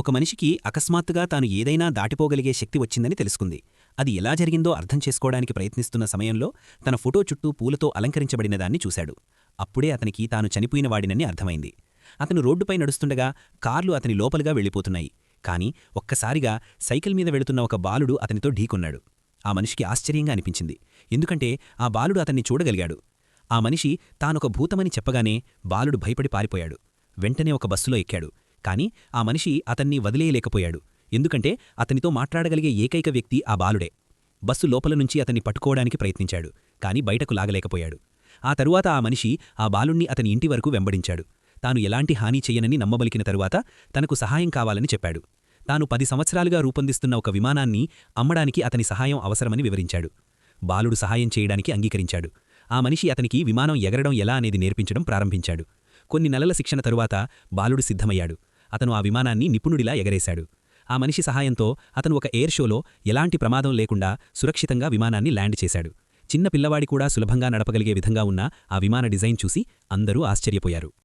ఒక మనిషికి అకస్మాత్తుగా తాను ఏదైనా దాటిపోగలిగే శక్తి వచ్చిందని తెలుసుకుంది. అది ఎలా జరిగిందో అర్థం చేసుకోవడానికి ప్రయత్నిస్తున్న సమయంలో తన ఫోటో చుట్టూ పూలతో అలంకరించబడినదాన్ని చూశాడు. అప్పుడే అతనికి తాను చనిపోయినవాడినని అర్థమైంది. అతను రోడ్డుపై నడుస్తుండగా కార్లు అతని లోపలిగా వెళ్ళిపోతున్నాయి. కాని ఒక్కసారిగా సైకిల్ మీద వెళుతున్న ఒక బాలుడు అతనితో ఢీకొన్నాడు. ఆ మనిషికి ఆశ్చర్యంగా అనిపించింది. ఎందుకంటే ఆ బాలుడు అతన్ని చూడగలిగాడు. ఆ మనిషి తానొక భూతమని చెప్పగానే బాలుడు భయపడి పారిపోయాడు. వెంటనే ఒక బస్సులో ఎక్కాడు. కాని ఆ మనిషి అతన్ని వదిలేయలేకపోయాడు. ఎందుకంటే అతనితో మాట్లాడగలిగే ఏకైక వ్యక్తి ఆ బాలుడే. బస్సు లోపల నుంచి అతన్ని పట్టుకోవడానికి ప్రయత్నించాడు. కాని బయటకు లాగలేకపోయాడు. ఆ తరువాత ఆ మనిషి ఆ బాలుణ్ణి అతని ఇంటి వరకు వెంబడించాడు. తాను ఎలాంటి హాని చెయ్యనని నమ్మబలికిన తరువాత తనకు సహాయం కావాలని చెప్పాడు. తాను 10 సంవత్సరాలుగా రూపొందిస్తున్న ఒక విమానాన్ని అమ్మడానికి అతని సహాయం అవసరమని వివరించాడు. బాలుడు సహాయం చేయడానికి అంగీకరించాడు. ఆ మనిషి అతనికి విమానం ఎగరడం ఎలా అనేది నేర్పించడం ప్రారంభించాడు. కొన్ని నెలల శిక్షణ తరువాత బాలుడు సిద్ధమయ్యాడు. అతను ఆ విమానాన్ని నిపుణుడిలా ఎగరేశాడు. ఆ మనిషి సహాయంతో అతను ఒక ఎయిర్ షోలో ఎలాంటి ప్రమాదం లేకుండా సురక్షితంగా విమానాన్ని ల్యాండ్ చేశాడు. చిన్న పిల్లవాడి కూడా సులభంగా నడపగలిగే విధంగా ఉన్న ఆ విమాన డిజైన్ చూసి అందరూ ఆశ్చర్యపోయారు.